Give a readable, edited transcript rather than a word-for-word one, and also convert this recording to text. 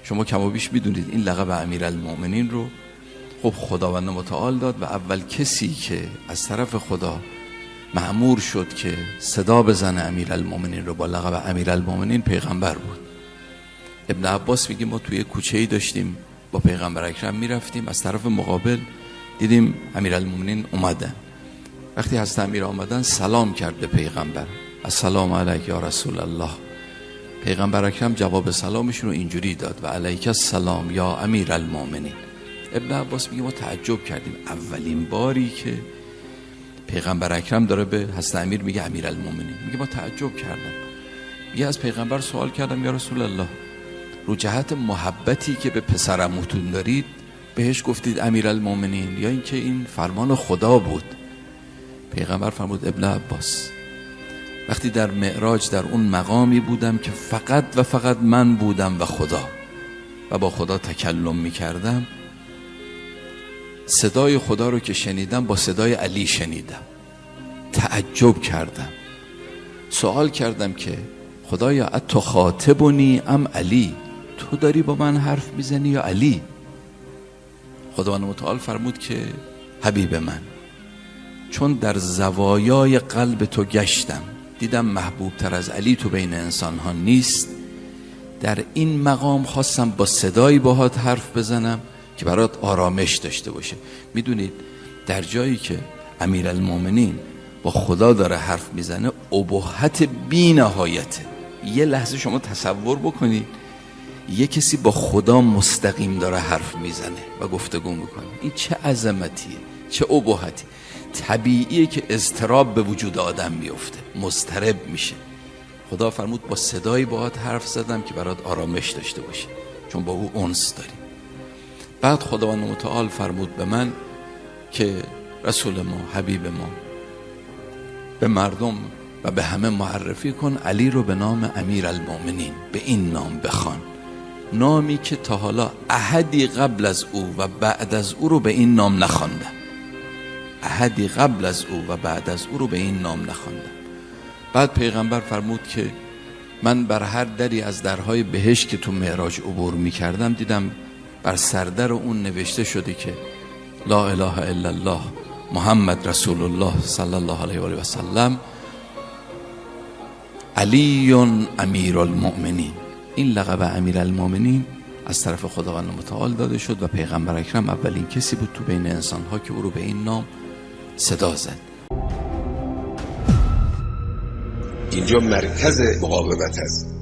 شما کم و بیش میدونید این لقب امیرالمؤمنین رو خب خداوند متعال داد و اول کسی که از طرف خدا مأمور شد که صدا بزنه امیرالمؤمنین رو با لقب امیرالمؤمنین پیغمبر بود. ابن عباس میگه ما توی کوچه‌ای داشتیم با پیغمبر اکرم میرفتیم، از طرف مقابل دیدیم امیرالمؤمنین اومدن. وقتی حضرت امیر آمدن سلام کرد به پیغمبر، السلام علیک یا رسول الله. پیغمبر اکرم جواب سلامشون رو اینجوری داد و علیک السلام یا امیرالمؤمنین. ابن عباس میگه ما تعجب کردیم، اولین باری که پیغمبر اکرم داره به حضرت امیر میگه امیرالمؤمنین. میگه ما تعجب کردم، میگه از پیغمبر سوال کردم یا رسول الله رو جهت محبتی که به پسر عموتون دارید بهش گفتید امیرالمؤمنین یا اینکه این فرمان خدا بود؟ پیغمبر فرمود ابن عباس وقتی در معراج در اون مقامی بودم که فقط و فقط من بودم و خدا و با خدا تکلم میکردم، صدای خدا رو که شنیدم با صدای علی شنیدم، تعجب کردم، سوال کردم که خدایا اتخاطبنی ام علی، تو داری با من حرف میزنی یا علی؟ خداوند متعال فرمود که حبیب من، چون در زوایای قلب تو گشتم دیدم محبوب تر از علی تو بین انسان ها نیست، در این مقام خواستم با صدایی باهات حرف بزنم که برات آرامش داشته باشه. میدونید در جایی که امیرالمؤمنین با خدا داره حرف میزنه ابهت بی نهایته. یه لحظه شما تصور بکنید یه کسی با خدا مستقیم داره حرف میزنه و گفتگو میکنه، این چه عظمتیه، چه ابهتی. طبیعیه که اضطراب به وجود آدم میفته، مضطرب میشه. خدا فرمود با صدایی باهات حرف زدم که برات آرامش داشته باشه، چون با او انس داری. بعد خداوند متعال فرمود به من که رسول ما، حبیب ما، به مردم و به همه معرفی کن علی رو به نام امیرالمؤمنین، به این نام بخوان، نامی که تا حالا احدی قبل از او و بعد از او رو به این نام نخواندم. احدی قبل از او و بعد از او رو به این نام نخواندم. بعد پیغمبر فرمود که من بر هر دری از درهای بهشت که تو معراج عبور می کردم دیدم بر سردر اون نوشته شده که لا اله الا الله محمد رسول الله صلی الله علیه و آله و سلم علی امیرالمؤمنین. این لقب امیرالمؤمنین از طرف خداوند متعال داده شد و پیغمبر اکرم اولین کسی بود تو بین انسان ها که او رو به این نام صدا زد. اینجا مرکز مقاومت است.